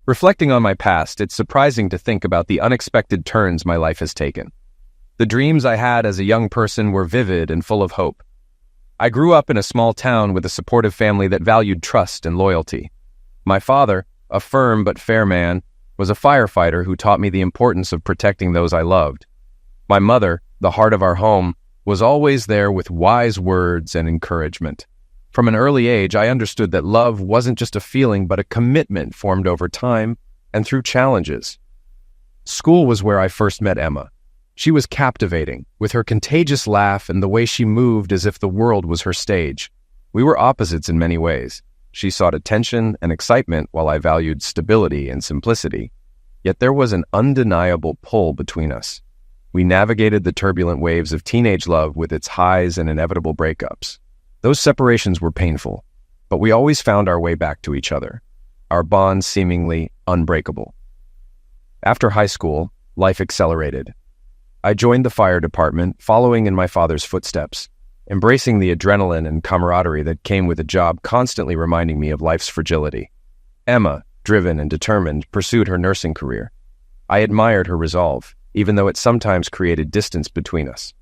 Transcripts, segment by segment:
Reflecting on my past, it's surprising to think about the unexpected turns my life has taken. The dreams I had as a young person were vivid and full of hope. I grew up in a small town with a supportive family that valued trust and loyalty. My father, a firm but fair man, was a firefighter who taught me the importance of protecting those I loved. My mother, the heart of our home, was always there with wise words and encouragement. From an early age, I understood that love wasn't just a feeling but a commitment formed over time and through challenges. School was where I first met Emma. She was captivating, with her contagious laugh and the way she moved as if the world was her stage. We were opposites in many ways. She sought attention and excitement while I valued stability and simplicity. Yet there was an undeniable pull between us. We navigated the turbulent waves of teenage love with its highs and inevitable breakups. Those separations were painful, but we always found our way back to each other, our bond seemingly unbreakable. After high school, life accelerated. I joined the fire department, following in my father's footsteps, embracing the adrenaline and camaraderie that came with a job constantly reminding me of life's fragility. Emma, driven and determined, pursued her nursing career. I admired her resolve, even though it sometimes created distance between us.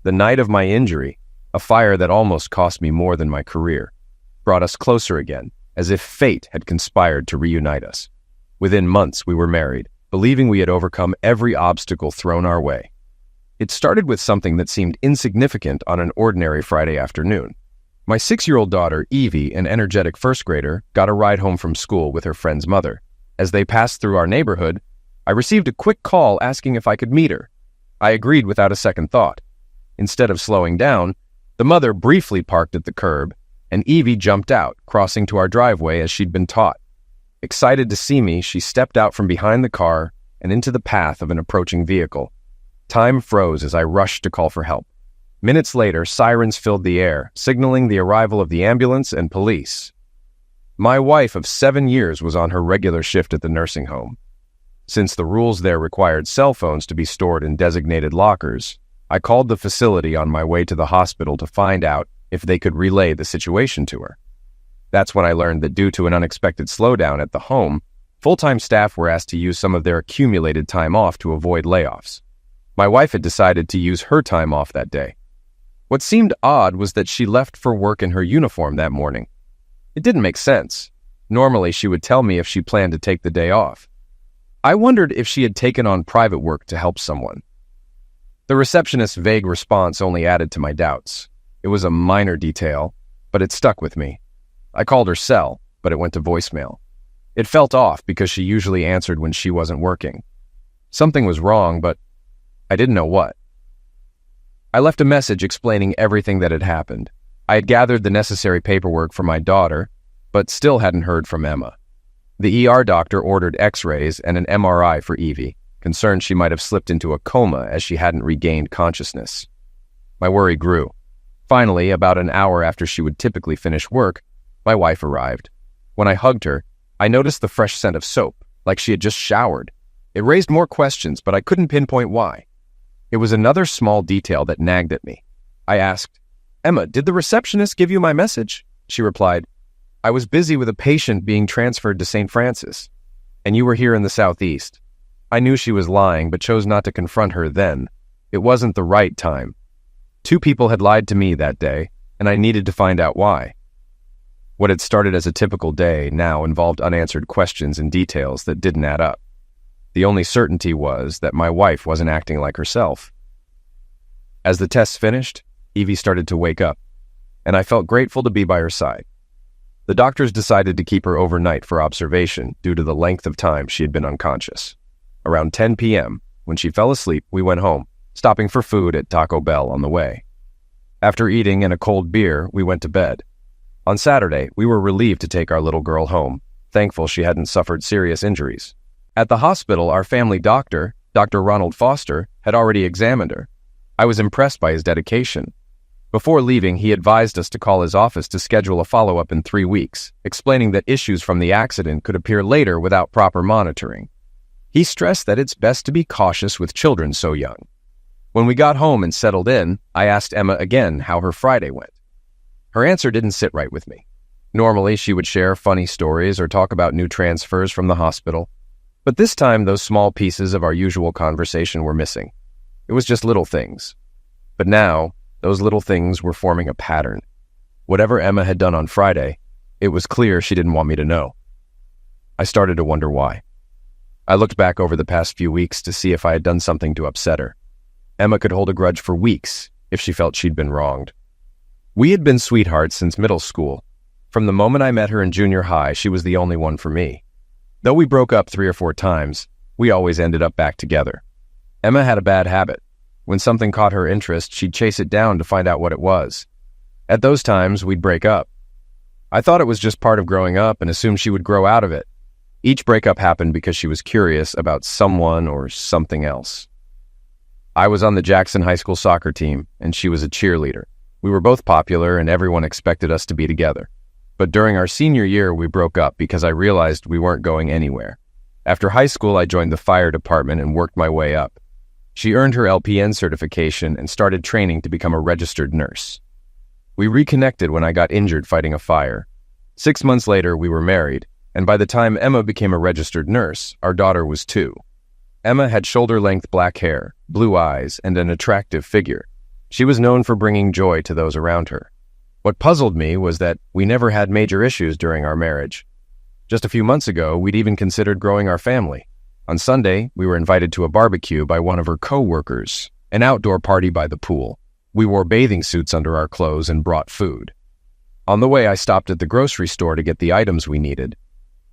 The night of my injury, a fire that almost cost me more than my career, brought us closer again, as if fate had conspired to reunite us. Within months, we were married, believing we had overcome every obstacle thrown our way. It started with something that seemed insignificant on an ordinary Friday afternoon. My 6-year-old daughter, Evie, an energetic first grader, got a ride home from school with her friend's mother. As they passed through our neighborhood, I received a quick call asking if I could meet her. I agreed without a second thought. Instead of slowing down, the mother briefly parked at the curb, and Evie jumped out, crossing to our driveway as she'd been taught. Excited to see me, she stepped out from behind the car and into the path of an approaching vehicle. Time froze as I rushed to call for help. Minutes later, sirens filled the air, signaling the arrival of the ambulance and police. My wife of 7 years was on her regular shift at the nursing home. Since the rules there required cell phones to be stored in designated lockers, I called the facility on my way to the hospital to find out if they could relay the situation to her. That's when I learned that due to an unexpected slowdown at the home, full-time staff were asked to use some of their accumulated time off to avoid layoffs. My wife had decided to use her time off that day. What seemed odd was that she left for work in her uniform that morning. It didn't make sense. Normally, she would tell me if she planned to take the day off. I wondered if she had taken on private work to help someone. The receptionist's vague response only added to my doubts. It was a minor detail, but it stuck with me. I called her cell, but it went to voicemail. It felt off because she usually answered when she wasn't working. Something was wrong, but I didn't know what. I left a message explaining everything that had happened. I had gathered the necessary paperwork for my daughter, but still hadn't heard from Emma. The ER doctor ordered X-rays and an MRI for Evie, concerned she might have slipped into a coma as she hadn't regained consciousness. My worry grew. Finally, about an hour after she would typically finish work, my wife arrived. When I hugged her, I noticed the fresh scent of soap, like she had just showered. It raised more questions, but I couldn't pinpoint why. It was another small detail that nagged at me. I asked, "Emma, did the receptionist give you my message?" She replied, "I was busy with a patient being transferred to St. Francis, and you were here in the Southeast." I knew she was lying, but chose not to confront her then. It wasn't the right time. 2 people had lied to me that day, and I needed to find out why. What had started as a typical day now involved unanswered questions and details that didn't add up. The only certainty was that my wife wasn't acting like herself. As the tests finished, Evie started to wake up, and I felt grateful to be by her side. The doctors decided to keep her overnight for observation due to the length of time she had been unconscious. Around 10 p.m., when she fell asleep, we went home, stopping for food at Taco Bell on the way. After eating and a cold beer, we went to bed. On Saturday, we were relieved to take our little girl home, thankful she hadn't suffered serious injuries. At the hospital, our family doctor, Dr. Ronald Foster, had already examined her. I was impressed by his dedication. Before leaving, he advised us to call his office to schedule a follow-up in 3 weeks, explaining that issues from the accident could appear later without proper monitoring. He stressed that it's best to be cautious with children so young. When we got home and settled in, I asked Emma again how her Friday went. Her answer didn't sit right with me. Normally, she would share funny stories or talk about new transfers from the hospital. But this time, those small pieces of our usual conversation were missing. It was just little things. But now, those little things were forming a pattern. Whatever Emma had done on Friday, it was clear she didn't want me to know. I started to wonder why. I looked back over the past few weeks to see if I had done something to upset her. Emma could hold a grudge for weeks if she felt she'd been wronged. We had been sweethearts since middle school. From the moment I met her in junior high, she was the only one for me. Though we broke up 3 or 4 times, we always ended up back together. Emma had a bad habit. When something caught her interest, she'd chase it down to find out what it was. At those times, we'd break up. I thought it was just part of growing up and assumed she would grow out of it. Each breakup happened because she was curious about someone or something else. I was on the Jackson High School soccer team, and she was a cheerleader. We were both popular, and everyone expected us to be together. But during our senior year, we broke up because I realized we weren't going anywhere. After high school, I joined the fire department and worked my way up. She earned her LPN certification and started training to become a registered nurse. We reconnected when I got injured fighting a fire. 6 months later, we were married, and by the time Emma became a registered nurse, our daughter was 2. Emma had shoulder-length black hair, blue eyes, and an attractive figure. She was known for bringing joy to those around her. What puzzled me was that we never had major issues during our marriage. Just a few months ago, we'd even considered growing our family. On Sunday, we were invited to a barbecue by one of her co-workers, an outdoor party by the pool. We wore bathing suits under our clothes and brought food. On the way, I stopped at the grocery store to get the items we needed.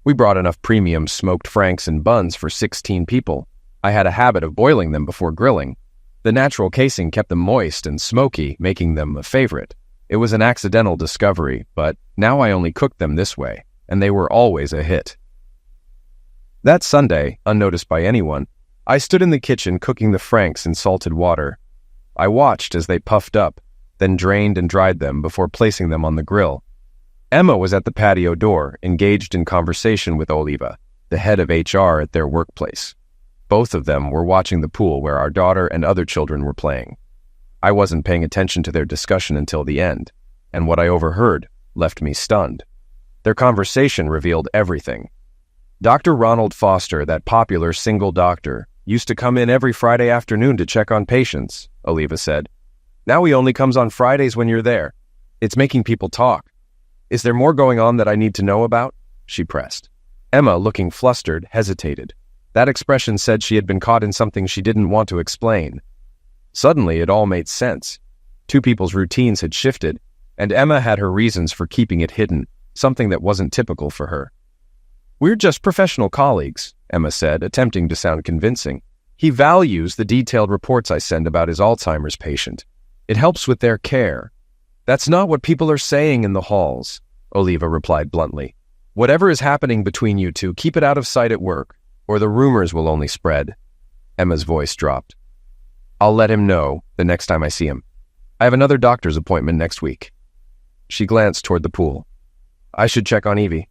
We brought enough premium smoked franks and buns for 16 people. I had a habit of boiling them before grilling. The natural casing kept them moist and smoky, making them a favorite. It was an accidental discovery, but now I only cooked them this way, and they were always a hit. That Sunday, unnoticed by anyone, I stood in the kitchen cooking the franks in salted water. I watched as they puffed up, then drained and dried them before placing them on the grill. Emma was at the patio door, engaged in conversation with Oliva, the head of HR at their workplace. Both of them were watching the pool where our daughter and other children were playing. I wasn't paying attention to their discussion until the end, and what I overheard left me stunned. Their conversation revealed everything. Dr. Ronald Foster, that popular single doctor, used to come in every Friday afternoon to check on patients, Oliva said. Now he only comes on Fridays when you're there. It's making people talk. Is there more going on that I need to know about? She pressed. Emma, looking flustered, hesitated. That expression said she had been caught in something she didn't want to explain. Suddenly, it all made sense. 2 people's routines had shifted, and Emma had her reasons for keeping it hidden, something that wasn't typical for her. We're just professional colleagues, Emma said, attempting to sound convincing. He values the detailed reports I send about his Alzheimer's patient. It helps with their care. That's not what people are saying in the halls, Oliva replied bluntly. Whatever is happening between you two, keep it out of sight at work, or the rumors will only spread. Emma's voice dropped. I'll let him know the next time I see him. I have another doctor's appointment next week. She glanced toward the pool. I should check on Evie.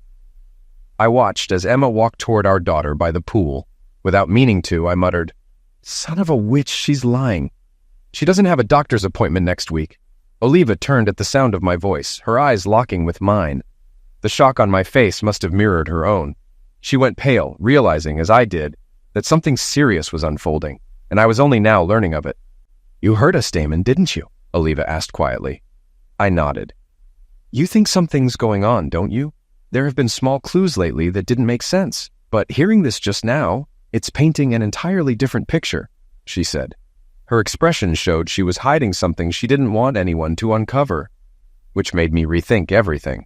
I watched as Emma walked toward our daughter by the pool. Without meaning to, I muttered, Son of a witch, she's lying. She doesn't have a doctor's appointment next week. Oliva turned at the sound of my voice, her eyes locking with mine. The shock on my face must have mirrored her own. She went pale, realizing, as I did, that something serious was unfolding, and I was only now learning of it. You heard us, Damon, didn't you? Oliva asked quietly. I nodded. You think something's going on, don't you? There have been small clues lately that didn't make sense, but hearing this just now, it's painting an entirely different picture, she said. Her expression showed she was hiding something she didn't want anyone to uncover, which made me rethink everything.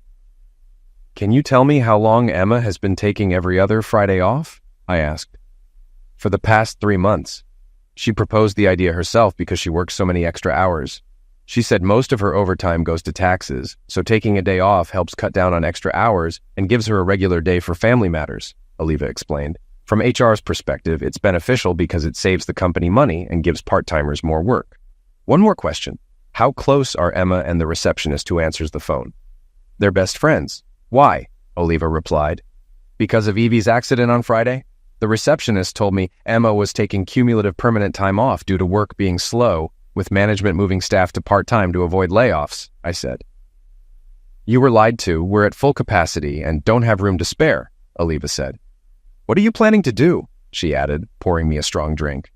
Can you tell me how long Emma has been taking every other Friday off? I asked. For the past 3 months. She proposed the idea herself because she works so many extra hours. She said most of her overtime goes to taxes, so taking a day off helps cut down on extra hours and gives her a regular day for family matters, Oliva explained. From HR's perspective, it's beneficial because it saves the company money and gives part-timers more work. One more question. How close are Emma and the receptionist who answers the phone? They're best friends. Why? Oliva replied. Because of Evie's accident on Friday? The receptionist told me Emma was taking cumulative permanent time off due to work being slow, with management moving staff to part-time to avoid layoffs, I said. You were lied to, we're at full capacity, and don't have room to spare, Oliva said. What are you planning to do? She added, pouring me a strong drink.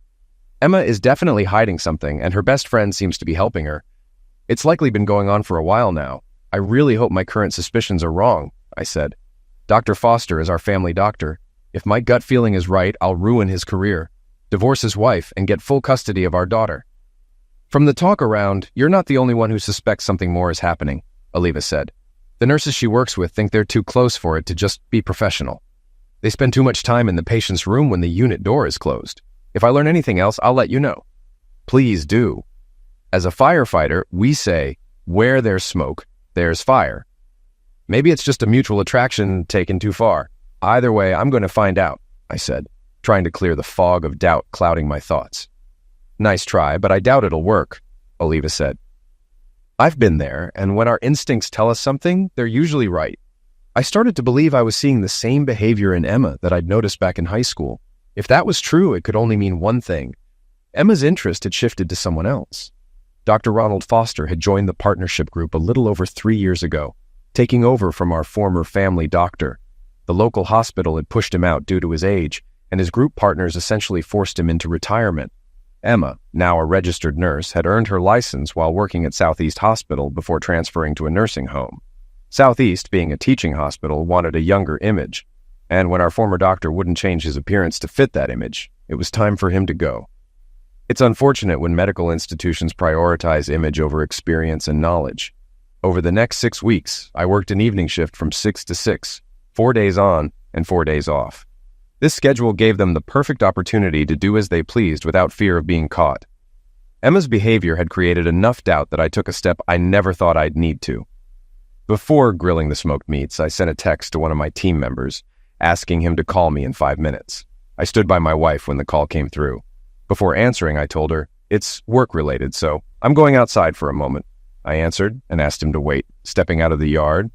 Emma is definitely hiding something, and her best friend seems to be helping her. It's likely been going on for a while now. I really hope my current suspicions are wrong, I said. Dr. Foster is our family doctor. If my gut feeling is right, I'll ruin his career, divorce his wife, and get full custody of our daughter. From the talk around, you're not the only one who suspects something more is happening, Oliva said. The nurses she works with think they're too close for it to just be professional. They spend too much time in the patient's room when the unit door is closed. If I learn anything else, I'll let you know. Please do. As a firefighter, we say, where there's smoke, there's fire. Maybe it's just a mutual attraction taken too far. Either way, I'm going to find out, I said, trying to clear the fog of doubt clouding my thoughts. Nice try, but I doubt it'll work, Oliva said. I've been there, and when our instincts tell us something, they're usually right. I started to believe I was seeing the same behavior in Emma that I'd noticed back in high school. If that was true, it could only mean one thing. Emma's interest had shifted to someone else. Dr. Ronald Foster had joined the partnership group a little over 3 years ago, taking over from our former family doctor. The local hospital had pushed him out due to his age, and his group partners essentially forced him into retirement. Emma, now a registered nurse, had earned her license while working at Southeast Hospital before transferring to a nursing home. Southeast, being a teaching hospital, wanted a younger image, and when our former doctor wouldn't change his appearance to fit that image, it was time for him to go. It's unfortunate when medical institutions prioritize image over experience and knowledge. Over the next 6 weeks, I worked an evening shift from 6 to 6, 4 days on and 4 days off. This schedule gave them the perfect opportunity to do as they pleased without fear of being caught. Emma's behavior had created enough doubt that I took a step I never thought I'd need to. Before grilling the smoked meats, I sent a text to one of my team members, asking him to call me in 5 minutes. I stood by my wife when the call came through. Before answering, I told her, "It's work-related, so I'm going outside for a moment," I answered and asked him to wait, stepping out of the yard.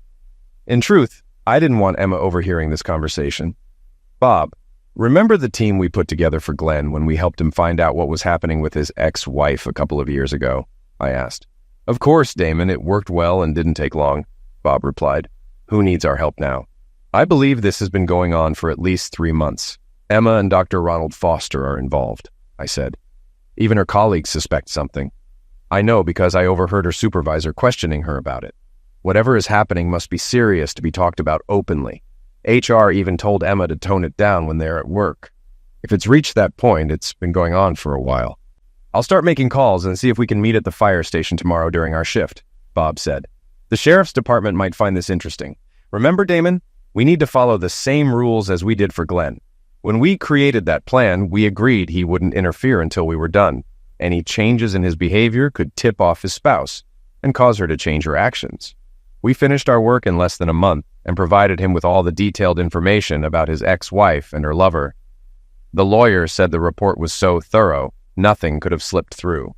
In truth, I didn't want Emma overhearing this conversation. "Bob, remember the team we put together for Glenn when we helped him find out what was happening with his ex-wife a couple of years ago?" I asked. "Of course, Damon, it worked well and didn't take long," Bob replied. "Who needs our help now?" I believe this has been going on for at least 3 months. Emma and Dr. Ronald Foster are involved, I said. Even her colleagues suspect something. I know because I overheard her supervisor questioning her about it. Whatever is happening must be serious to be talked about openly. HR even told Emma to tone it down when they're at work. If it's reached that point, it's been going on for a while. "I'll start making calls and see if we can meet at the fire station tomorrow during our shift," Bob said. "The sheriff's department might find this interesting. Remember, Damon, we need to follow the same rules as we did for Glenn. When we created that plan, we agreed he wouldn't interfere until we were done. Any changes in his behavior could tip off his spouse and cause her to change her actions. We finished our work in less than a month and provided him with all the detailed information about his ex-wife and her lover. The lawyer said the report was so thorough, nothing could have slipped through.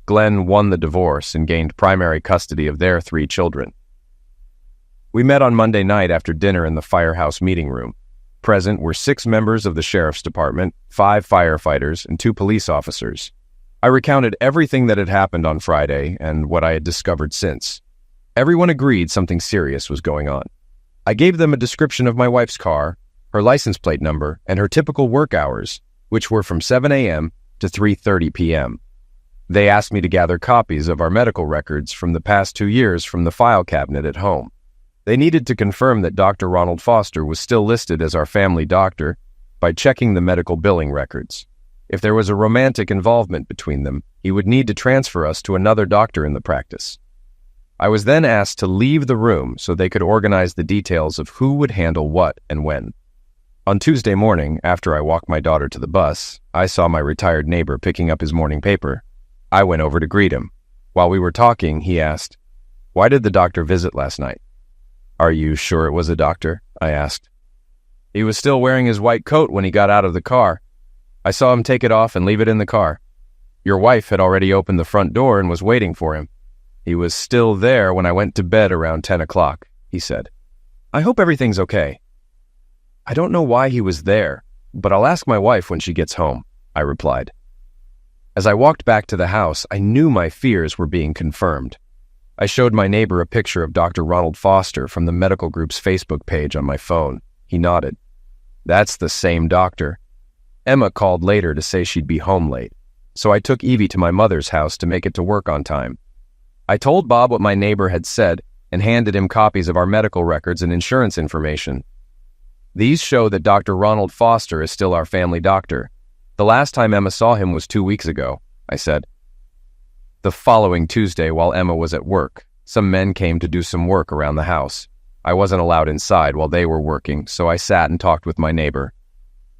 Glenn won the divorce and gained primary custody of their 3 children. We met on Monday night after dinner in the firehouse meeting room. Present were 6 members of the sheriff's department, 5 firefighters, and 2 police officers. I recounted everything that had happened on Friday and what I had discovered since. Everyone agreed something serious was going on. I gave them a description of my wife's car, her license plate number, and her typical work hours, which were from 7 a.m. to 3:30 p.m. They asked me to gather copies of our medical records from the past 2 years from the file cabinet at home. They needed to confirm that Dr. Ronald Foster was still listed as our family doctor by checking the medical billing records. If there was a romantic involvement between them, he would need to transfer us to another doctor in the practice. I was then asked to leave the room so they could organize the details of who would handle what and when. On Tuesday morning, after I walked my daughter to the bus, I saw my retired neighbor picking up his morning paper. I went over to greet him. While we were talking, he asked, "Why did the doctor visit last night?" "Are you sure it was a doctor?" I asked. "He was still wearing his white coat when he got out of the car. I saw him take it off and leave it in the car. Your wife had already opened the front door and was waiting for him. He was still there when I went to bed around 10 o'clock, he said. "I hope everything's okay." "I don't know why he was there, but I'll ask my wife when she gets home," I replied. As I walked back to the house, I knew my fears were being confirmed. I showed my neighbor a picture of Dr. Ronald Foster from the medical group's Facebook page on my phone. He nodded. That's the same doctor. Emma called later to say she'd be home late, so I took Evie to my mother's house to make it to work on time. I told Bob what my neighbor had said and handed him copies of our medical records and insurance information. These show that Dr. Ronald Foster is still our family doctor. The last time Emma saw him was 2 weeks ago, I said. The following Tuesday, while Emma was at work, some men came to do some work around the house. I wasn't allowed inside while they were working, so I sat and talked with my neighbor.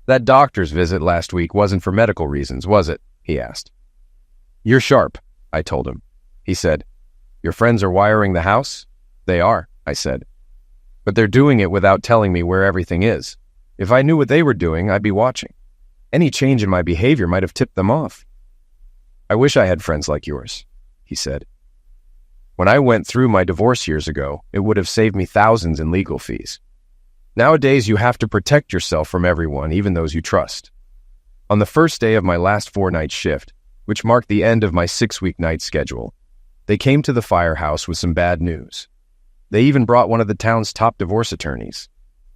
That doctor's visit last week wasn't for medical reasons, was it? He asked. You're sharp, I told him. He said, Your friends are wiring the house? They are, I said. But they're doing it without telling me where everything is. If I knew what they were doing, I'd be watching. Any change in my behavior might have tipped them off. I wish I had friends like yours, he said. When I went through my divorce years ago, it would have saved me thousands in legal fees. Nowadays, you have to protect yourself from everyone, even those you trust. On the first day of my last 4-night shift, which marked the end of my 6-week night schedule, they came to the firehouse with some bad news. They even brought one of the town's top divorce attorneys.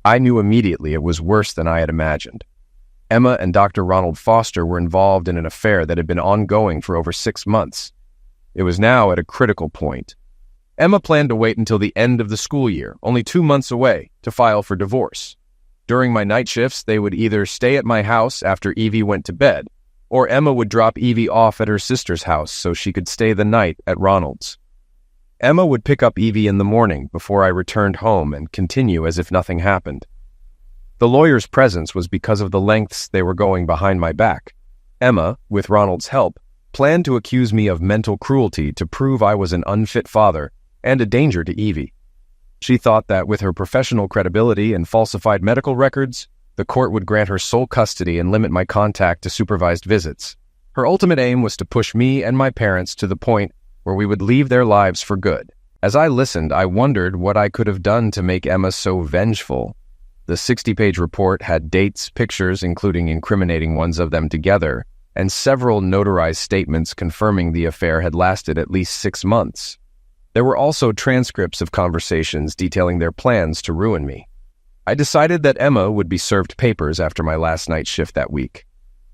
I knew immediately it was worse than I had imagined. Emma and Dr. Ronald Foster were involved in an affair that had been ongoing for over 6 months. It was now at a critical point. Emma planned to wait until the end of the school year, only 2 months away, to file for divorce. During my night shifts, they would either stay at my house after Evie went to bed, or Emma would drop Evie off at her sister's house so she could stay the night at Ronald's. Emma would pick up Evie in the morning before I returned home and continue as if nothing happened. The lawyer's presence was because of the lengths they were going behind my back. Emma, with Ronald's help, planned to accuse me of mental cruelty to prove I was an unfit father and a danger to Evie. She thought that with her professional credibility and falsified medical records, the court would grant her sole custody and limit my contact to supervised visits. Her ultimate aim was to push me and my parents to the point where we would leave their lives for good. As I listened, I wondered what I could have done to make Emma so vengeful. The 60-page report had dates, pictures, including incriminating ones of them together, and several notarized statements confirming the affair had lasted at least 6 months. There were also transcripts of conversations detailing their plans to ruin me. I decided that Emma would be served papers after my last night shift that week.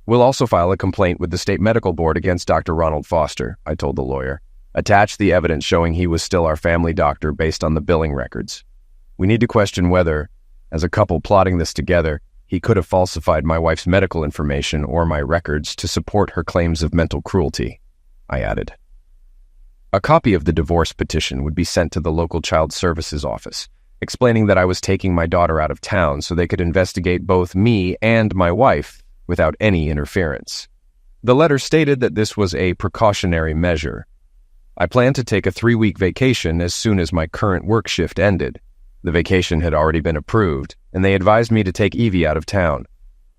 We'll also file a complaint with the state medical board against Dr. Ronald Foster, I told the lawyer. Attach the evidence showing he was still our family doctor based on the billing records. We need to question whether, as a couple plotting this together, he could have falsified my wife's medical information or my records to support her claims of mental cruelty, I added. A copy of the divorce petition would be sent to the local child services office, explaining that I was taking my daughter out of town so they could investigate both me and my wife without any interference. The letter stated that this was a precautionary measure. I planned to take a 3-week vacation as soon as my current work shift ended. The vacation had already been approved, and they advised me to take Evie out of town.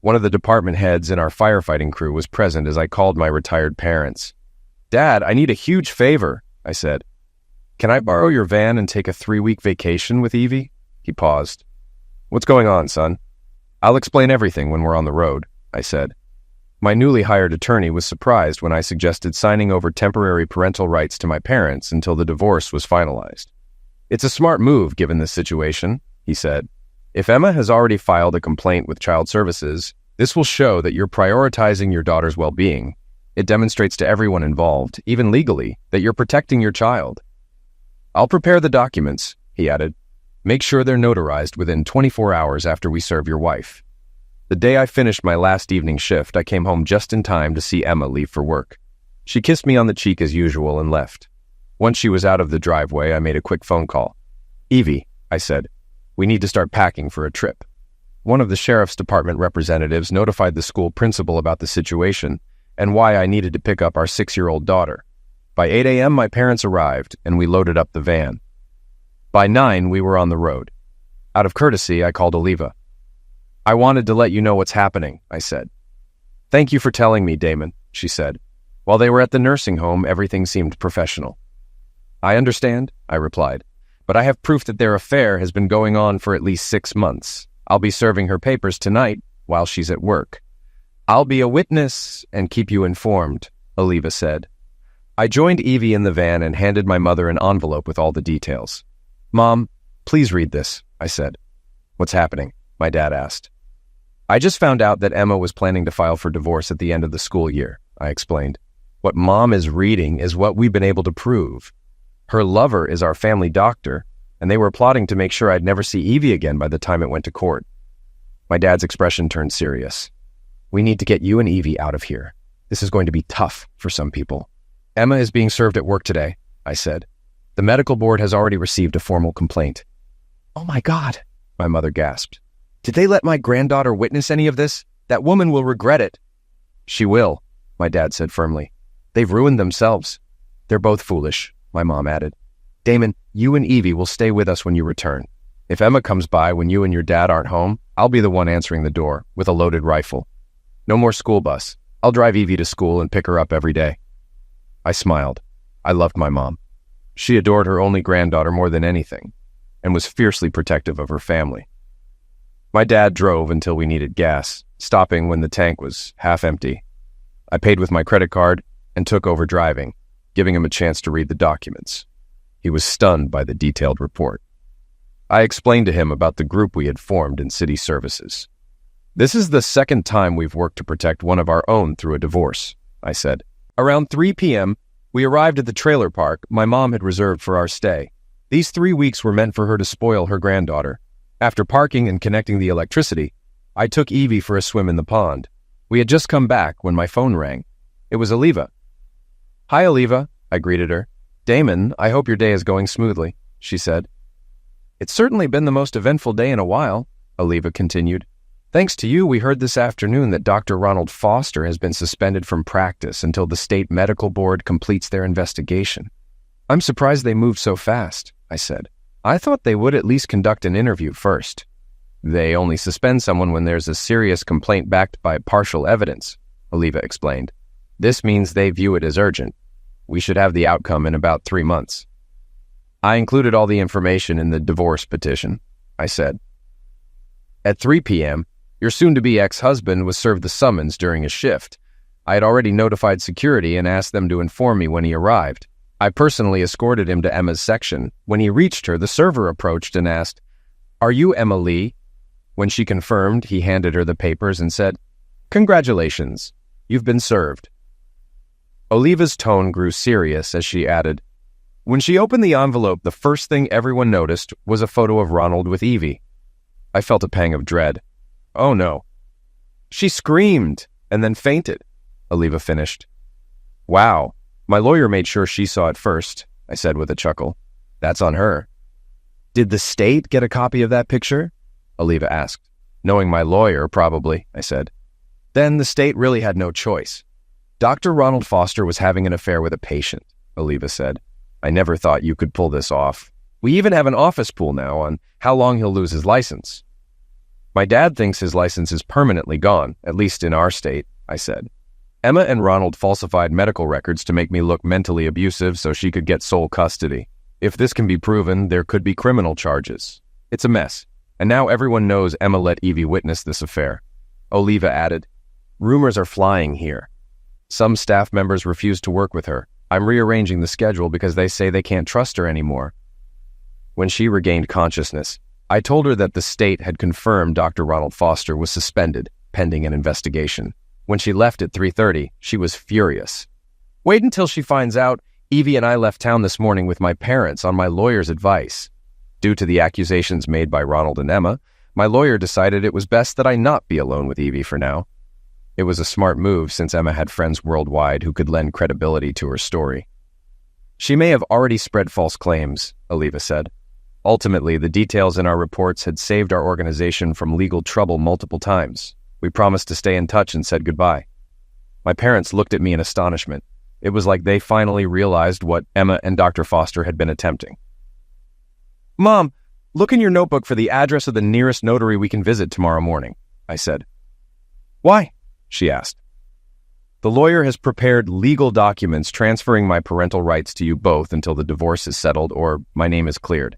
One of the department heads in our firefighting crew was present as I called my retired parents. Dad, I need a huge favor, I said. Can I borrow your van and take a 3-week vacation with Evie? He paused. What's going on, son? I'll explain everything when we're on the road, I said. My newly hired attorney was surprised when I suggested signing over temporary parental rights to my parents until the divorce was finalized. It's a smart move given this situation, he said. If Emma has already filed a complaint with child services, this will show that you're prioritizing your daughter's well-being. It demonstrates to everyone involved, even legally, that you're protecting your child. I'll prepare the documents, he added. Make sure they're notarized within 24 hours after we serve your wife. The day I finished my last evening shift, I came home just in time to see Emma leave for work. She kissed me on the cheek as usual and left. Once she was out of the driveway, I made a quick phone call. Evie, I said, we need to start packing for a trip. One of the sheriff's department representatives notified the school principal about the situation and why I needed to pick up our 6-year-old daughter. By 8 a.m., my parents arrived, and we loaded up the van. By 9, we were on the road. Out of courtesy, I called Oliva. I wanted to let you know what's happening, I said. Thank you for telling me, Damon, she said. While they were at the nursing home, everything seemed professional. I understand, I replied, but I have proof that their affair has been going on for at least 6 months. I'll be serving her papers tonight while she's at work. I'll be a witness and keep you informed, Oliva said. I joined Evie in the van and handed my mother an envelope with all the details. "Mom, please read this," I said. "What's happening?" my dad asked. "I just found out that Emma was planning to file for divorce at the end of the school year," I explained. "What Mom is reading is what we've been able to prove. Her lover is our family doctor, and they were plotting to make sure I'd never see Evie again by the time it went to court." My dad's expression turned serious. "We need to get you and Evie out of here. This is going to be tough for some people." "Emma is being served at work today," I said. "The medical board has already received a formal complaint." "Oh my God," my mother gasped. "Did they let my granddaughter witness any of this? That woman will regret it." "She will," my dad said firmly. "They've ruined themselves." "They're both foolish," my mom added. "Damon, you and Evie will stay with us when you return. If Emma comes by when you and your dad aren't home, I'll be the one answering the door with a loaded rifle. No more school bus. I'll drive Evie to school and pick her up every day." I smiled. I loved my mom. She adored her only granddaughter more than anything and was fiercely protective of her family. My dad drove until we needed gas, stopping when the tank was half empty. I paid with my credit card and took over driving, giving him a chance to read the documents. He was stunned by the detailed report. I explained to him about the group we had formed in city services. "This is the second time we've worked to protect one of our own through a divorce," I said. Around 3 p.m., we arrived at the trailer park my mom had reserved for our stay. These 3 weeks were meant for her to spoil her granddaughter. After parking and connecting the electricity, I took Evie for a swim in the pond. We had just come back when my phone rang. It was Oliva. "Hi, Oliva," I greeted her. "Damon, I hope your day is going smoothly," she said. "It's certainly been the most eventful day in a while," Oliva continued. "Thanks to you, we heard this afternoon that Dr. Ronald Foster has been suspended from practice until the state medical board completes their investigation." "I'm surprised they moved so fast," I said. "I thought they would at least conduct an interview first." "They only suspend someone when there's a serious complaint backed by partial evidence," Oliva explained. "This means they view it as urgent. We should have the outcome in about 3 months." "I included all the information in the divorce petition," I said. At 3 p.m., your soon-to-be ex-husband was served the summons during his shift. I had already notified security and asked them to inform me when he arrived. I personally escorted him to Emma's section. When he reached her, the server approached and asked, "Are you Emma Lee?" When she confirmed, he handed her the papers and said, "Congratulations, you've been served." Oliva's tone grew serious as she added, "When she opened the envelope, the first thing everyone noticed was a photo of Ronald with Evie." I felt a pang of dread. "Oh no." "She screamed and then fainted," Oliva finished. "Wow. My lawyer made sure she saw it first," I said with a chuckle. "That's on her." "Did the state get a copy of that picture?" Oliva asked. "Knowing my lawyer, probably," I said. "Then the state really had no choice. Dr. Ronald Foster was having an affair with a patient," Oliva said. "I never thought you could pull this off. We even have an office pool now on how long he'll lose his license." "My dad thinks his license is permanently gone, at least in our state," I said. "Emma and Ronald falsified medical records to make me look mentally abusive so she could get sole custody. If this can be proven, there could be criminal charges. It's a mess. And now everyone knows Emma let Evie witness this affair." Oliva added, "Rumors are flying here. Some staff members refuse to work with her. I'm rearranging the schedule because they say they can't trust her anymore." When she regained consciousness, I told her that the state had confirmed Dr. Ronald Foster was suspended, pending an investigation. When she left at 3:30, she was furious. "Wait until she finds out Evie and I left town this morning with my parents on my lawyer's advice." Due to the accusations made by Ronald and Emma, my lawyer decided it was best that I not be alone with Evie for now. It was a smart move since Emma had friends worldwide who could lend credibility to her story. "She may have already spread false claims," Oliva said. "Ultimately, the details in our reports had saved our organization from legal trouble multiple times. We promised to stay in touch and said goodbye." My parents looked at me in astonishment. It was like they finally realized what Emma and Dr. Foster had been attempting. "Mom, look in your notebook for the address of the nearest notary we can visit tomorrow morning," I said. "Why?" she asked. "The lawyer has prepared legal documents transferring my parental rights to you both until the divorce is settled or my name is cleared.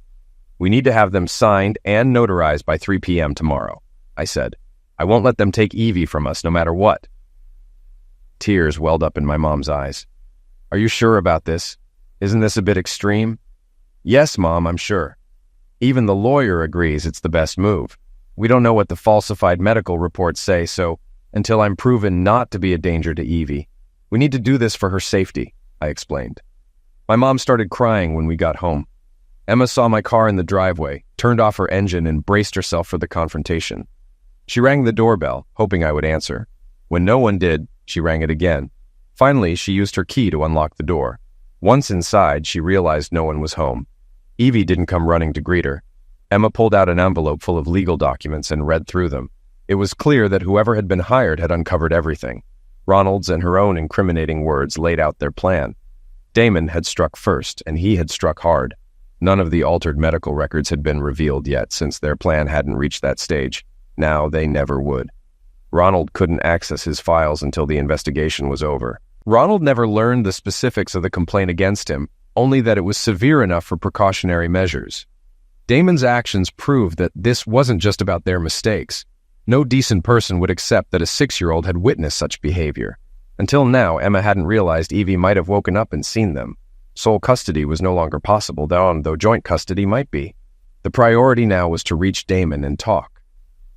We need to have them signed and notarized by 3 p.m. tomorrow," I said. "I won't let them take Evie from us no matter what." Tears welled up in my mom's eyes. Are you sure about this? Isn't this a bit extreme? Yes, Mom, I'm sure. Even the lawyer agrees it's the best move. We don't know what the falsified medical reports say, so until I'm proven not to be a danger to Evie, we need to do this for her safety, I explained. My mom started crying when we got home. Emma saw my car in the driveway, turned off her engine, and braced herself for the confrontation. She rang the doorbell, hoping I would answer. When no one did, she rang it again. Finally, she used her key to unlock the door. Once inside, she realized no one was home. Evie didn't come running to greet her. Emma pulled out an envelope full of legal documents and read through them. It was clear that whoever had been hired had uncovered everything. Ronald's and her own incriminating words laid out their plan. Damon had struck first, and he had struck hard. None of the altered medical records had been revealed yet, since their plan hadn't reached that stage. Now they never would. Ronald couldn't access his files until the investigation was over. Ronald never learned the specifics of the complaint against him, only that it was severe enough for precautionary measures. Damon's actions proved that this wasn't just about their mistakes. No decent person would accept that a 6-year-old had witnessed such behavior. Until now, Emma hadn't realized Evie might have woken up and seen them. Sole custody was no longer possible, though joint custody might be. The priority now was to reach Damon and talk.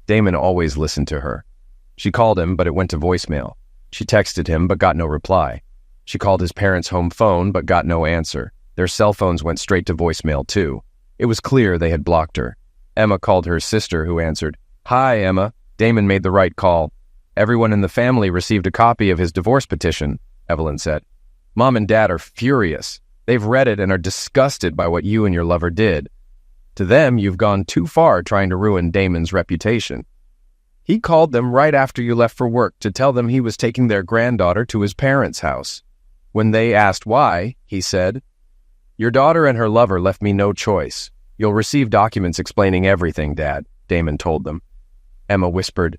Damon always listened to her. She called him, but it went to voicemail. She texted him, but got no reply. She called his parents' home phone, but got no answer. Their cell phones went straight to voicemail, too. It was clear they had blocked her. Emma called her sister, who answered. "Hi, Emma. Damon made the right call. Everyone in the family received a copy of his divorce petition," Evelyn said. "Mom and Dad are furious. They've read it and are disgusted by what you and your lover did. To them, you've gone too far trying to ruin Damon's reputation. He called them right after you left for work to tell them he was taking their granddaughter to his parents' house. When they asked why, he said, 'Your daughter and her lover left me no choice. You'll receive documents explaining everything, Dad,' Damon told them." Emma whispered,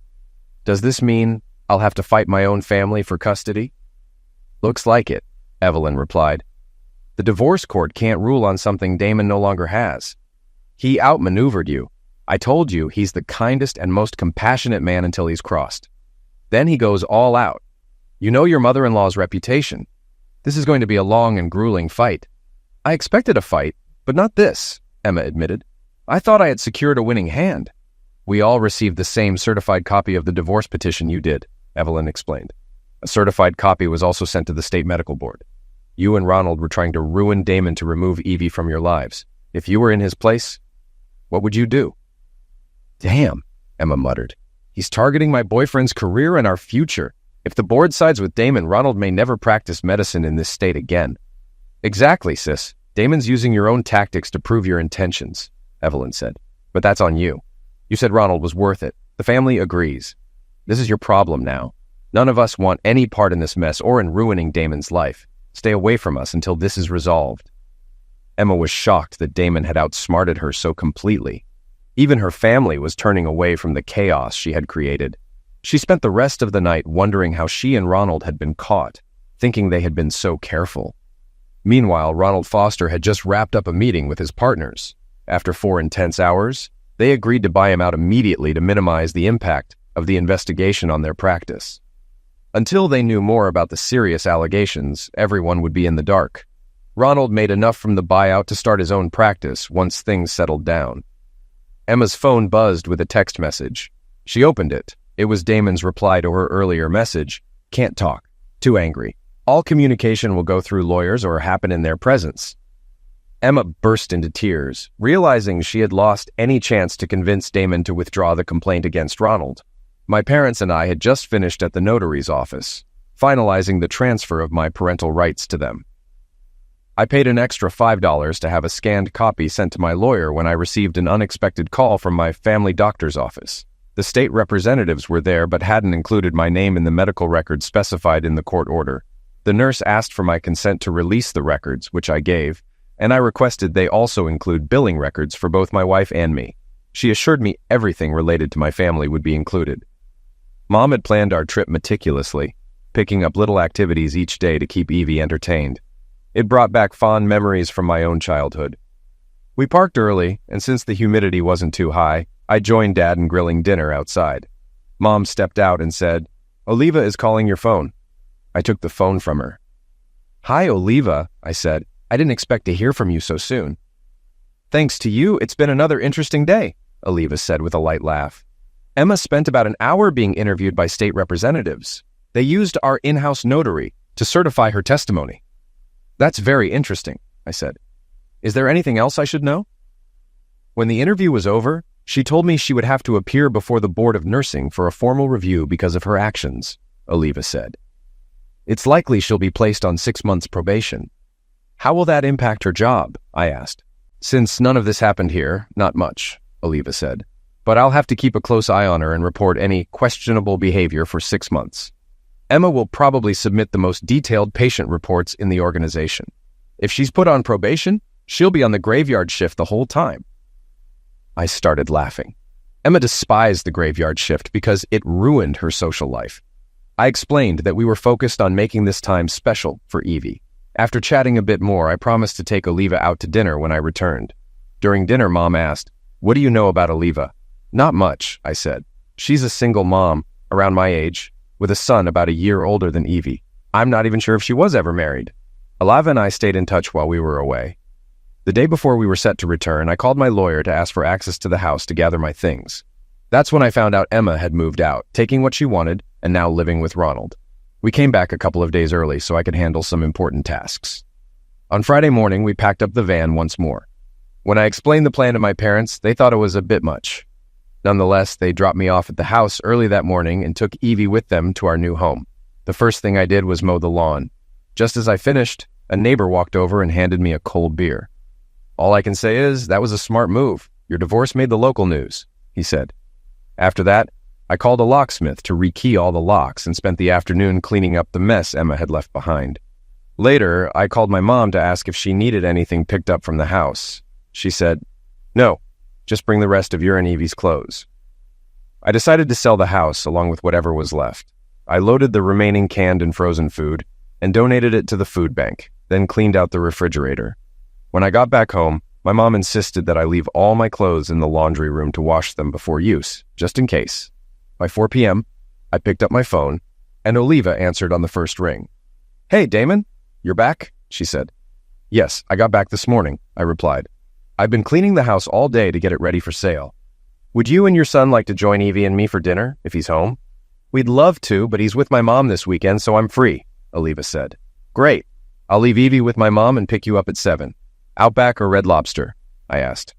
"Does this mean I'll have to fight my own family for custody?" "Looks like it," Evelyn replied. "The divorce court can't rule on something Damon no longer has. He outmaneuvered you. I told you he's the kindest and most compassionate man until he's crossed. Then he goes all out. You know your mother-in-law's reputation. This is going to be a long and grueling fight." "I expected a fight, but not this," Emma admitted. "I thought I had secured a winning hand." "We all received the same certified copy of the divorce petition you did," Evelyn explained. "A certified copy was also sent to the state medical board. You and Ronald were trying to ruin Damon to remove Evie from your lives. If you were in his place, what would you do?" "Damn," Emma muttered. "He's targeting my boyfriend's career and our future. If the board sides with Damon, Ronald may never practice medicine in this state again." "Exactly, sis. Damon's using your own tactics to prove your intentions," Evelyn said. "But that's on you. You said Ronald was worth it. The family agrees. This is your problem now. None of us want any part in this mess or in ruining Damon's life. Stay away from us until this is resolved." Emma was shocked that Damon had outsmarted her so completely. Even her family was turning away from the chaos she had created. She spent the rest of the night wondering how she and Ronald had been caught, thinking they had been so careful. Meanwhile, Ronald Foster had just wrapped up a meeting with his partners. After 4 intense hours, they agreed to buy him out immediately to minimize the impact of the investigation on their practice. Until they knew more about the serious allegations, everyone would be in the dark. Ronald made enough from the buyout to start his own practice once things settled down. Emma's phone buzzed with a text message. She opened it. It was Damon's reply to her earlier message. "Can't talk. Too angry. All communication will go through lawyers or happen in their presence." Emma burst into tears, realizing she had lost any chance to convince Damon to withdraw the complaint against Ronald. "My parents and I had just finished at the notary's office, finalizing the transfer of my parental rights to them. I paid an extra $5 to have a scanned copy sent to my lawyer when I received an unexpected call from my family doctor's office. The state representatives were there but hadn't included my name in the medical records specified in the court order. The nurse asked for my consent to release the records, which I gave, and I requested they also include billing records for both my wife and me. She assured me everything related to my family would be included. Mom had planned our trip meticulously, picking up little activities each day to keep Evie entertained. It brought back fond memories from my own childhood. We parked early, and since the humidity wasn't too high, I joined Dad in grilling dinner outside. Mom stepped out and said, "Oliva is calling your phone." I took the phone from her. "Hi, Oliva," I said. "I didn't expect to hear from you so soon." "Thanks to you, it's been another interesting day," Oliva said with a light laugh. "Emma spent about an hour being interviewed by state representatives. They used our in-house notary to certify her testimony." "That's very interesting," I said. "Is there anything else I should know?" When the interview was over, she told me she would have to appear before the Board of Nursing for a formal review because of her actions, Oliva said. "It's likely she'll be placed on 6 months probation." "How will that impact her job?" I asked. "Since none of this happened here, not much," Oliva said. "But I'll have to keep a close eye on her and report any questionable behavior for 6 months. Emma will probably submit the most detailed patient reports in the organization. If she's put on probation, she'll be on the graveyard shift the whole time." I started laughing. Emma despised the graveyard shift because it ruined her social life. I explained that we were focused on making this time special for Evie. After chatting a bit more, I promised to take Oliva out to dinner when I returned. During dinner, Mom asked, "What do you know about Oliva?" "Not much," I said. "She's a single mom, around my age, with a son about a year older than Evie. I'm not even sure if she was ever married." Oliva and I stayed in touch while we were away. The day before we were set to return, I called my lawyer to ask for access to the house to gather my things. That's when I found out Emma had moved out, taking what she wanted, and now living with Ronald. We came back a couple of days early so I could handle some important tasks. On Friday morning, we packed up the van once more. When I explained the plan to my parents, they thought it was a bit much. Nonetheless, they dropped me off at the house early that morning and took Evie with them to our new home. The first thing I did was mow the lawn. Just as I finished, a neighbor walked over and handed me a cold beer. "All I can say is, that was a smart move. Your divorce made the local news," he said. After that, I called a locksmith to rekey all the locks and spent the afternoon cleaning up the mess Emma had left behind. Later, I called my mom to ask if she needed anything picked up from the house. She said, "No, just bring the rest of your and Evie's clothes." I decided to sell the house along with whatever was left. I loaded the remaining canned and frozen food and donated it to the food bank, then cleaned out the refrigerator. When I got back home, my mom insisted that I leave all my clothes in the laundry room to wash them before use, just in case. By 4 p.m., I picked up my phone, and Oliva answered on the first ring. "Hey, Damon, you're back?" she said. "Yes, I got back this morning," I replied. "I've been cleaning the house all day to get it ready for sale. Would you and your son like to join Evie and me for dinner, if he's home?" "We'd love to, but he's with my mom this weekend, so I'm free," Oliva said. "Great. I'll leave Evie with my mom and pick you up at 7. Outback or Red Lobster?" I asked.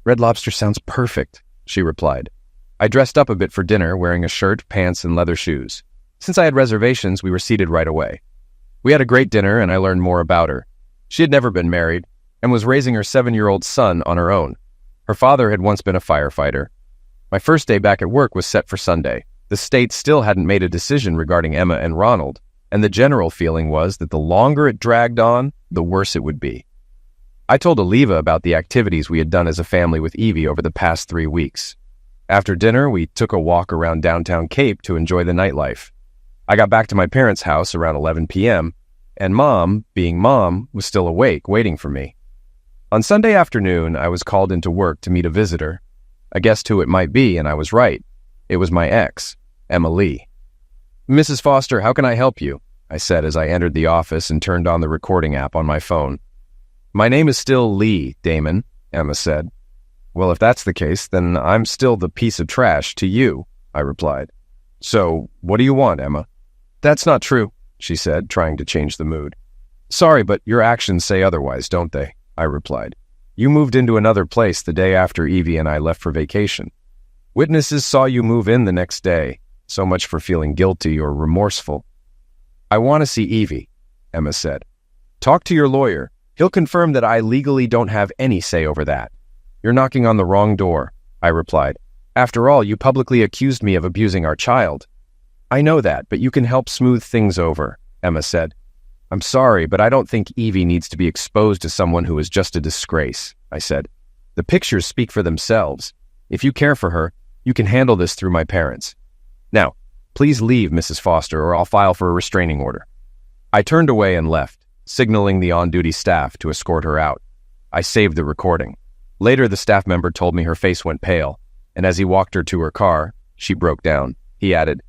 "Red Lobster sounds perfect," she replied. I dressed up a bit for dinner, wearing a shirt, pants, and leather shoes. Since I had reservations, we were seated right away. We had a great dinner, and I learned more about her. She had never been married, and was raising her 7-year-old son on her own. Her father had once been a firefighter. My first day back at work was set for Sunday. The state still hadn't made a decision regarding Emma and Ronald, and the general feeling was that the longer it dragged on, the worse it would be. I told Oliva about the activities we had done as a family with Evie over the past 3 weeks. After dinner, we took a walk around downtown Cape to enjoy the nightlife. I got back to my parents' house around 11 p.m., and Mom, being Mom, was still awake, waiting for me. On Sunday afternoon, I was called into work to meet a visitor. I guessed who it might be, and I was right. It was my ex, Emma Lee. "Mrs. Foster, how can I help you?" I said as I entered the office and turned on the recording app on my phone. "My name is still Lee, Damon," Emma said. "Well, if that's the case, then I'm still the piece of trash to you," I replied. "So, what do you want, Emma?" "That's not true," she said, trying to change the mood. "Sorry, but your actions say otherwise, don't they?" I replied. "You moved into another place the day after Evie and I left for vacation. Witnesses saw you move in the next day. So much for feeling guilty or remorseful." "I want to see Evie," Emma said. "Talk to your lawyer. He'll confirm that I legally don't have any say over that." "You're knocking on the wrong door," I replied. "After all, you publicly accused me of abusing our child." "I know that, but you can help smooth things over," Emma said. "I'm sorry, but I don't think Evie needs to be exposed to someone who is just a disgrace," I said. "The pictures speak for themselves. If you care for her, you can handle this through my parents. Now, please leave, Mrs. Foster, or I'll file for a restraining order." I turned away and left, signaling the on-duty staff to escort her out. I saved the recording. Later, the staff member told me her face went pale, and as he walked her to her car, she broke down. He added,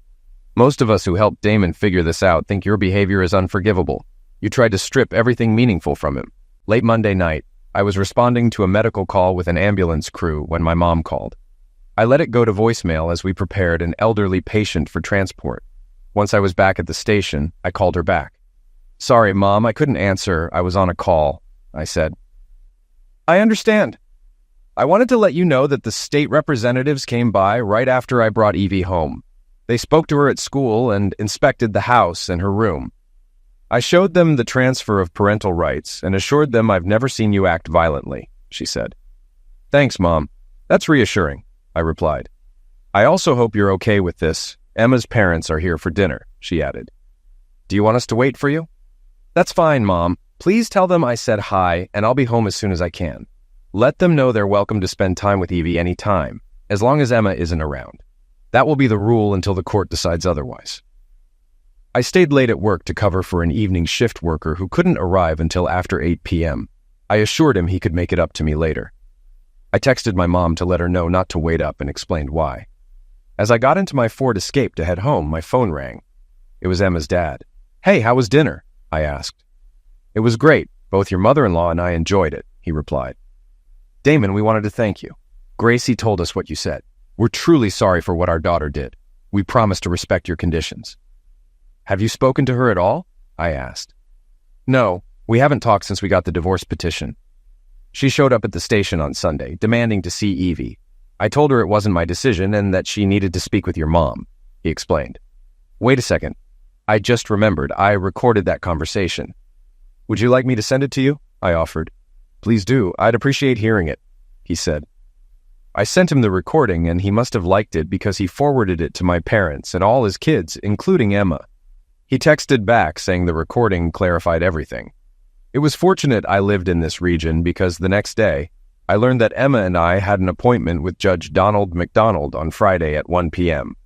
"Most of us who helped Damon figure this out think your behavior is unforgivable. You tried to strip everything meaningful from him. Late Monday night, I was responding to a medical call with an ambulance crew when my mom called. I let it go to voicemail as we prepared an elderly patient for transport. Once I was back at the station, I called her back. "Sorry, Mom, I couldn't answer. I was on a call," I said. "I understand. I wanted to let you know that the state representatives came by right after I brought Evie home. They spoke to her at school and inspected the house and her room. I showed them the transfer of parental rights and assured them I've never seen you act violently," she said. "Thanks, Mom. That's reassuring," I replied. "I also hope you're okay with this. Emma's parents are here for dinner," she added. "Do you want us to wait for you?" "That's fine, Mom. Please tell them I said hi, and I'll be home as soon as I can. Let them know they're welcome to spend time with Evie any time, as long as Emma isn't around. That will be the rule until the court decides otherwise." I stayed late at work to cover for an evening shift worker who couldn't arrive until after 8 p.m. I assured him he could make it up to me later. I texted my mom to let her know not to wait up and explained why. As I got into my Ford Escape to head home, my phone rang. It was Emma's dad. "Hey, how was dinner?" I asked. "It was great. Both your mother-in-law and I enjoyed it," he replied. "Damon, we wanted to thank you. Gracie told us what you said. We're truly sorry for what our daughter did. We promise to respect your conditions." "Have you spoken to her at all?" I asked. "No, we haven't talked since we got the divorce petition. She showed up at the station on Sunday, demanding to see Evie. I told her it wasn't my decision and that she needed to speak with your mom," he explained. "Wait a second. I just remembered. I recorded that conversation. Would you like me to send it to you?" I offered. "Please do. I'd appreciate hearing it," he said. I sent him the recording, and he must have liked it because he forwarded it to my parents and all his kids, including Emma. He texted back saying the recording clarified everything. It was fortunate I lived in this region because the next day, I learned that Emma and I had an appointment with Judge Donald McDonald on Friday at 1 p.m.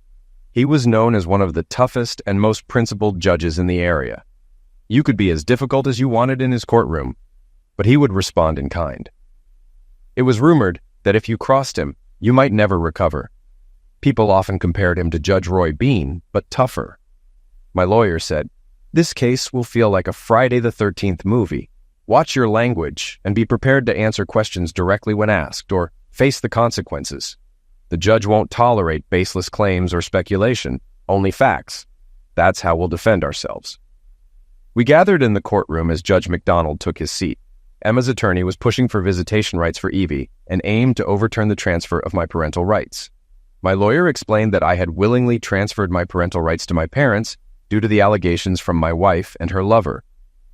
He was known as one of the toughest and most principled judges in the area. You could be as difficult as you wanted in his courtroom, but he would respond in kind. It was rumored that if you crossed him, you might never recover. People often compared him to Judge Roy Bean, but tougher. My lawyer said, "This case will feel like a Friday the 13th movie. Watch your language and be prepared to answer questions directly when asked or face the consequences. The judge won't tolerate baseless claims or speculation, only facts. That's how we'll defend ourselves." We gathered in the courtroom as Judge McDonald took his seat. Emma's attorney was pushing for visitation rights for Evie and aimed to overturn the transfer of my parental rights. My lawyer explained that I had willingly transferred my parental rights to my parents due to the allegations from my wife and her lover.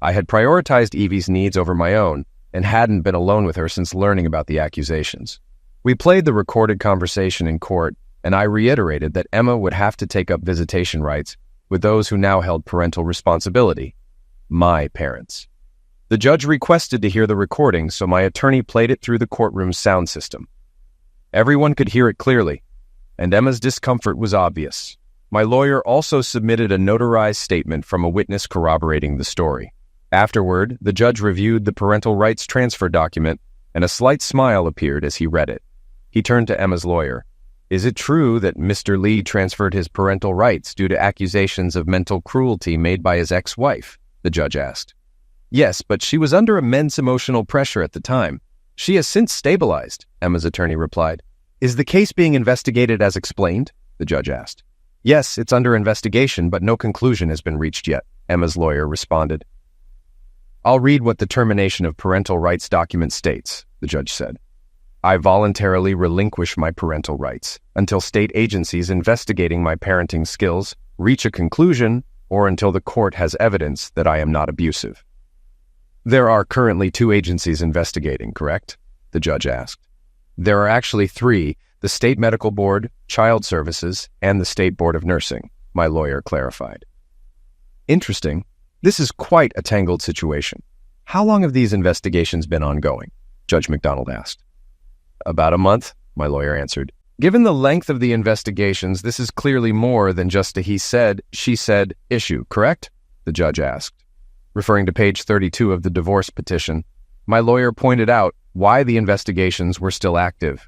I had prioritized Evie's needs over my own and hadn't been alone with her since learning about the accusations. We played the recorded conversation in court, and I reiterated that Emma would have to take up visitation rights with those who now held parental responsibility, my parents. The judge requested to hear the recording, so my attorney played it through the courtroom's sound system. Everyone could hear it clearly, and Emma's discomfort was obvious. My lawyer also submitted a notarized statement from a witness corroborating the story. Afterward, the judge reviewed the parental rights transfer document, and a slight smile appeared as he read it. He turned to Emma's lawyer. "Is it true that Mr. Lee transferred his parental rights due to accusations of mental cruelty made by his ex-wife?" the judge asked. "Yes, but she was under immense emotional pressure at the time. She has since stabilized," Emma's attorney replied. "Is the case being investigated as explained?" the judge asked. "Yes, it's under investigation, but no conclusion has been reached yet," Emma's lawyer responded. "I'll read what the termination of parental rights document states," the judge said. "I voluntarily relinquish my parental rights until state agencies investigating my parenting skills reach a conclusion or until the court has evidence that I am not abusive." "There are currently 2 agencies investigating, correct?" the judge asked. "There are actually 3, the State Medical Board, Child Services, and the State Board of Nursing," my lawyer clarified. "Interesting. This is quite a tangled situation. How long have these investigations been ongoing?" Judge McDonald asked. "About a month," my lawyer answered. "Given the length of the investigations, this is clearly more than just a he said, she said issue, correct?" the judge asked. Referring to page 32 of the divorce petition, my lawyer pointed out why the investigations were still active.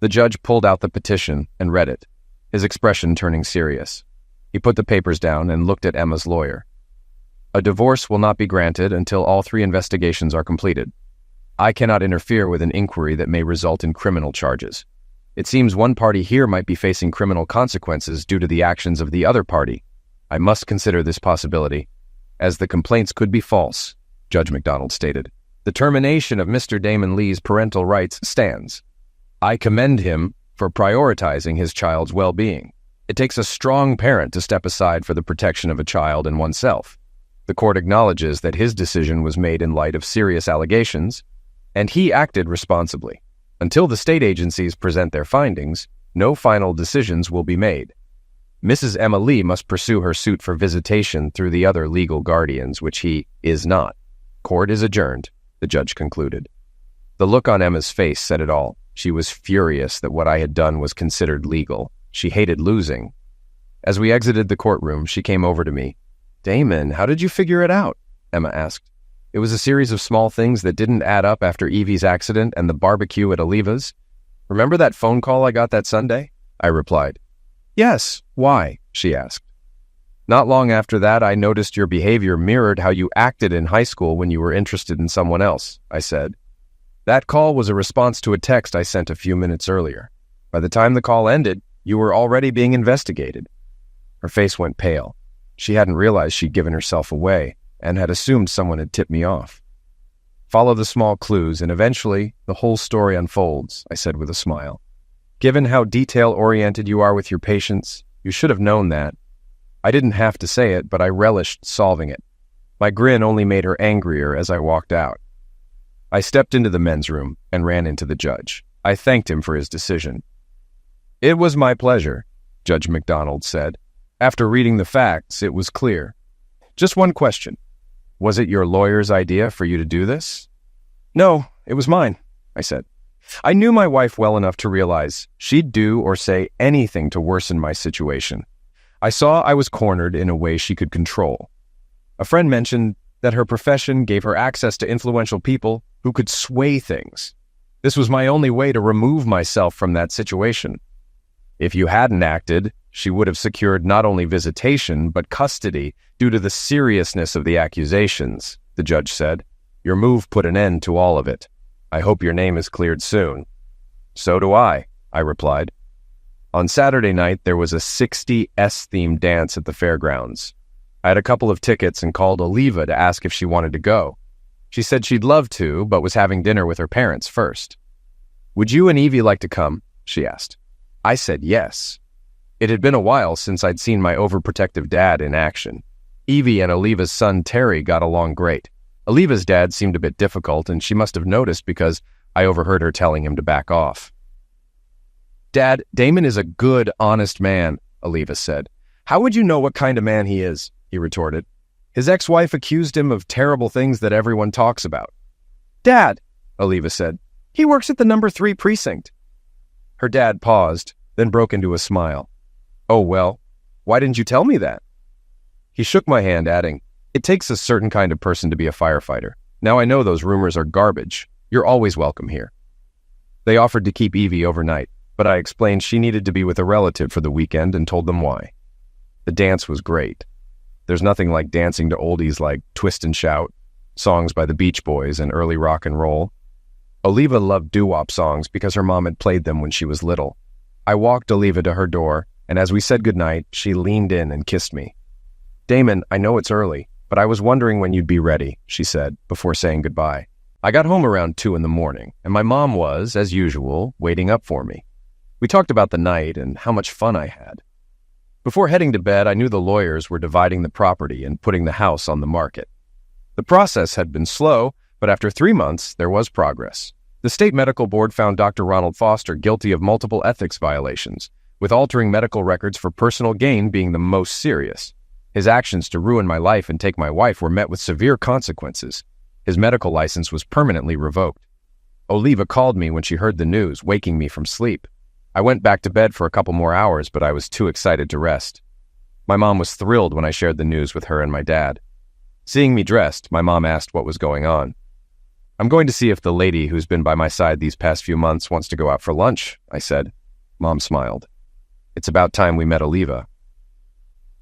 The judge pulled out the petition and read it, his expression turning serious. He put the papers down and looked at Emma's lawyer. A divorce will not be granted until all 3 investigations are completed. I cannot interfere with an inquiry that may result in criminal charges. It seems one party here might be facing criminal consequences due to the actions of the other party. I must consider this possibility, as the complaints could be false, Judge McDonald stated. The termination of Mr. Damon Lee's parental rights stands. I commend him for prioritizing his child's well-being. It takes a strong parent to step aside for the protection of a child and oneself. The court acknowledges that his decision was made in light of serious allegations, and he acted responsibly. Until the state agencies present their findings, no final decisions will be made. Mrs. Emma Lee must pursue her suit for visitation through the other legal guardians, which he is not. Court is adjourned, the judge concluded. The look on Emma's face said it all. She was furious that what I had done was considered legal. She hated losing. As we exited the courtroom, she came over to me. "Damon, how did you figure it out?" Emma asked. "It was a series of small things that didn't add up after Evie's accident and the barbecue at Oliva's. Remember that phone call I got that Sunday?" I replied. "Yes, why?" she asked. "Not long after that, I noticed your behavior mirrored how you acted in high school when you were interested in someone else," I said. "That call was a response to a text I sent a few minutes earlier. By the time the call ended, you were already being investigated." Her face went pale. She hadn't realized she'd given herself away and had assumed someone had tipped me off. "Follow the small clues, and eventually the whole story unfolds," I said with a smile. "Given how detail-oriented you are with your patients, you should have known that." I didn't have to say it, but I relished solving it. My grin only made her angrier as I walked out. I stepped into the men's room and ran into the judge. I thanked him for his decision. "It was my pleasure," Judge McDonald said. "After reading the facts, it was clear. Just one question. Was it your lawyer's idea for you to do this?" "No, it was mine," I said. "I knew my wife well enough to realize she'd do or say anything to worsen my situation. I saw I was cornered in a way she could control. A friend mentioned that her profession gave her access to influential people who could sway things. This was my only way to remove myself from that situation. If you hadn't acted, she would have secured not only visitation, but custody due to the seriousness of the accusations," the judge said. "Your move put an end to all of it. I hope your name is cleared soon." "So do I replied. On Saturday night, there was a 60s-themed dance at the fairgrounds. I had a couple of tickets and called Oliva to ask if she wanted to go. She said she'd love to, but was having dinner with her parents first. "Would you and Evie like to come?" she asked. I said yes. It had been a while since I'd seen my overprotective dad in action. Evie and Oliva's son Terry got along great. Oliva's dad seemed a bit difficult, and she must have noticed because I overheard her telling him to back off. "Dad, Damon is a good, honest man," Oliva said. "How would you know what kind of man he is?" he retorted. "His ex-wife accused him of terrible things that everyone talks about." "Dad," Oliva said, "he works at the number 3 precinct." Her dad paused, then broke into a smile. "Oh, well, why didn't you tell me that?" He shook my hand, adding, "It takes a certain kind of person to be a firefighter. Now I know those rumors are garbage. You're always welcome here." They offered to keep Evie overnight, but I explained she needed to be with a relative for the weekend and told them why. The dance was great. There's nothing like dancing to oldies like Twist and Shout, songs by the Beach Boys, and early rock and roll. Oliva loved doo-wop songs because her mom had played them when she was little. I walked Oliva to her door, and as we said goodnight, she leaned in and kissed me. "Damon, I know it's early, but I was wondering when you'd be ready," she said, before saying goodbye. I got home around 2 in the morning, and my mom was, as usual, waiting up for me. We talked about the night and how much fun I had. Before heading to bed, I knew the lawyers were dividing the property and putting the house on the market. The process had been slow, but after 3 months, there was progress. The state medical board found Dr. Ronald Foster guilty of multiple ethics violations, with altering medical records for personal gain being the most serious. His actions to ruin my life and take my wife were met with severe consequences. His medical license was permanently revoked. Oliva called me when she heard the news, waking me from sleep. I went back to bed for a couple more hours, but I was too excited to rest. My mom was thrilled when I shared the news with her and my dad. Seeing me dressed, my mom asked what was going on. "I'm going to see if the lady who's been by my side these past few months wants to go out for lunch," I said. Mom smiled. "It's about time we met Oliva."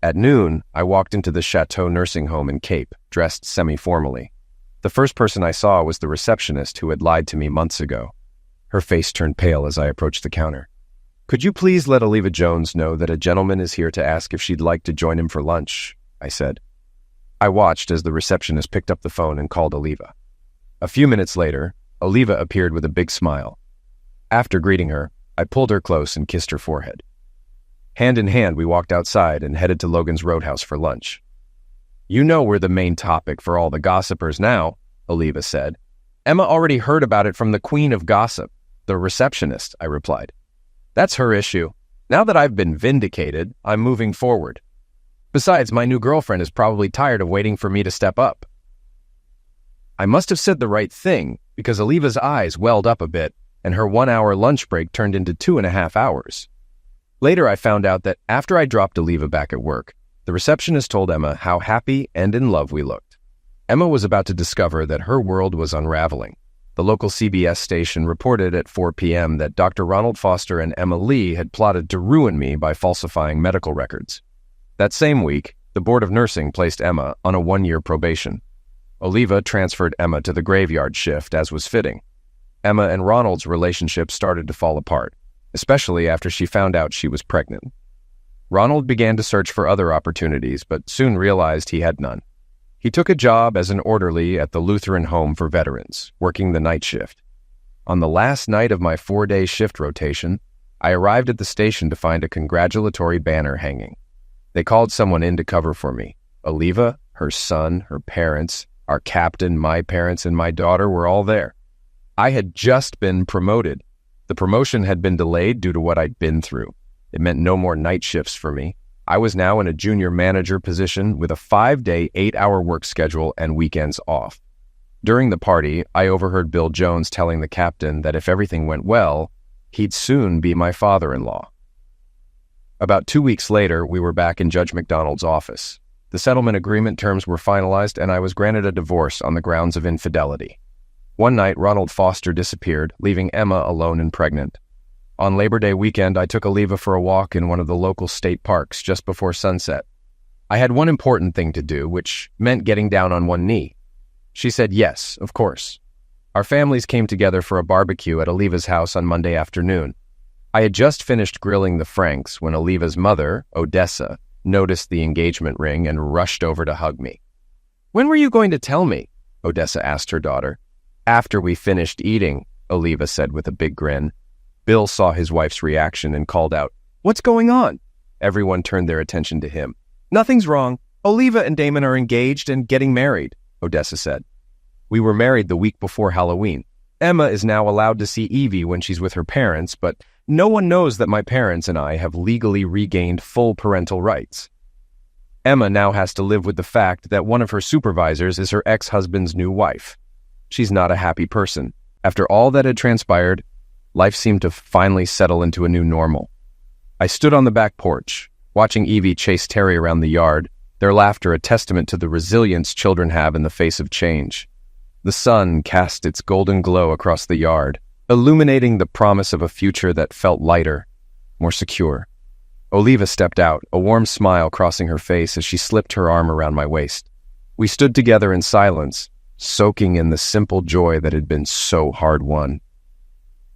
At noon, I walked into the Chateau nursing home in Cape, dressed semi-formally. The first person I saw was the receptionist who had lied to me months ago. Her face turned pale as I approached the counter. "Could you please let Oliva Jones know that a gentleman is here to ask if she'd like to join him for lunch?" I said. I watched as the receptionist picked up the phone and called Oliva. A few minutes later, Oliva appeared with a big smile. After greeting her, I pulled her close and kissed her forehead. Hand in hand, we walked outside and headed to Logan's Roadhouse for lunch. "You know we're the main topic for all the gossipers now," Oliva said. "Emma already heard about it from the queen of gossip, the receptionist," I replied. "That's her issue. Now that I've been vindicated, I'm moving forward. Besides, my new girlfriend is probably tired of waiting for me to step up." I must have said the right thing, because Oliva's eyes welled up a bit, and her 1-hour lunch break turned into 2.5 hours. Later, I found out that after I dropped Oliva back at work, the receptionist told Emma how happy and in love we looked. Emma was about to discover that her world was unraveling. The local CBS station reported at 4 p.m. that Dr. Ronald Foster and Emma Lee had plotted to ruin me by falsifying medical records. That same week, the Board of Nursing placed Emma on a 1-year probation. Oliva transferred Emma to the graveyard shift, as was fitting. Emma and Ronald's relationship started to fall apart, especially after she found out she was pregnant. Ronald began to search for other opportunities, but soon realized he had none. He took a job as an orderly at the Lutheran Home for Veterans, working the night shift. On the last night of my 4-day shift rotation, I arrived at the station to find a congratulatory banner hanging. They called someone in to cover for me. Oliva, her son, her parents, our captain, my parents, and my daughter were all there. I had just been promoted. The promotion had been delayed due to what I'd been through. It meant no more night shifts for me. I was now in a junior manager position with a 5-day, 8-hour work schedule and weekends off. During the party, I overheard Bill Jones telling the captain that if everything went well, he'd soon be my father-in-law. About 2 weeks later, we were back in Judge McDonald's office. The settlement agreement terms were finalized, and I was granted a divorce on the grounds of infidelity. One night, Ronald Foster disappeared, leaving Emma alone and pregnant. On Labor Day weekend, I took Oliva for a walk in one of the local state parks just before sunset. I had one important thing to do, which meant getting down on one knee. She said yes, of course. Our families came together for a barbecue at Oliva's house on Monday afternoon. I had just finished grilling the Franks when Oliva's mother, Odessa, noticed the engagement ring and rushed over to hug me. "When were you going to tell me?" Odessa asked her daughter. "After we finished eating," Oliva said with a big grin. Bill saw his wife's reaction and called out, "What's going on?" Everyone turned their attention to him. "Nothing's wrong. Oliva and Damon are engaged and getting married," Odessa said. "We were married the week before Halloween. Emma is now allowed to see Evie when she's with her parents, but no one knows that my parents and I have legally regained full parental rights. Emma now has to live with the fact that one of her supervisors is her ex-husband's new wife. She's not a happy person. After all that had transpired, life seemed to finally settle into a new normal. I stood on the back porch, watching Evie chase Terry around the yard, their laughter a testament to the resilience children have in the face of change. The sun cast its golden glow across the yard, illuminating the promise of a future that felt lighter, more secure. Oliva stepped out, a warm smile crossing her face as she slipped her arm around my waist. We stood together in silence, soaking in the simple joy that had been so hard-won.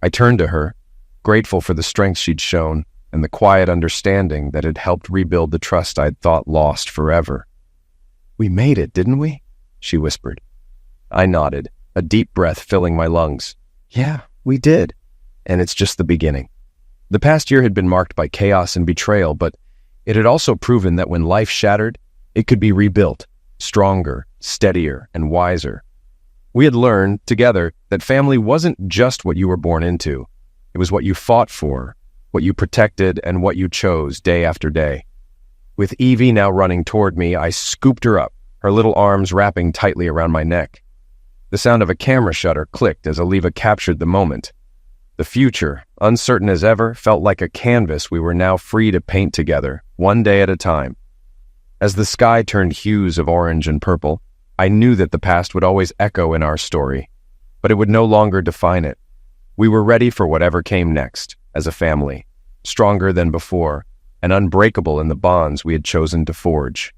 I turned to her, grateful for the strength she'd shown and the quiet understanding that had helped rebuild the trust I'd thought lost forever. "We made it, didn't we?" she whispered. I nodded, a deep breath filling my lungs. "Yeah, we did. And it's just the beginning." The past year had been marked by chaos and betrayal, but it had also proven that when life shattered, it could be rebuilt, stronger, steadier, and wiser. We had learned, together, that family wasn't just what you were born into. It was what you fought for, what you protected, and what you chose day after day. With Evie now running toward me, I scooped her up, her little arms wrapping tightly around my neck. The sound of a camera shutter clicked as Oliva captured the moment. The future, uncertain as ever, felt like a canvas we were now free to paint together, one day at a time. As the sky turned hues of orange and purple, I knew that the past would always echo in our story, but it would no longer define it. We were ready for whatever came next, as a family, stronger than before, and unbreakable in the bonds we had chosen to forge.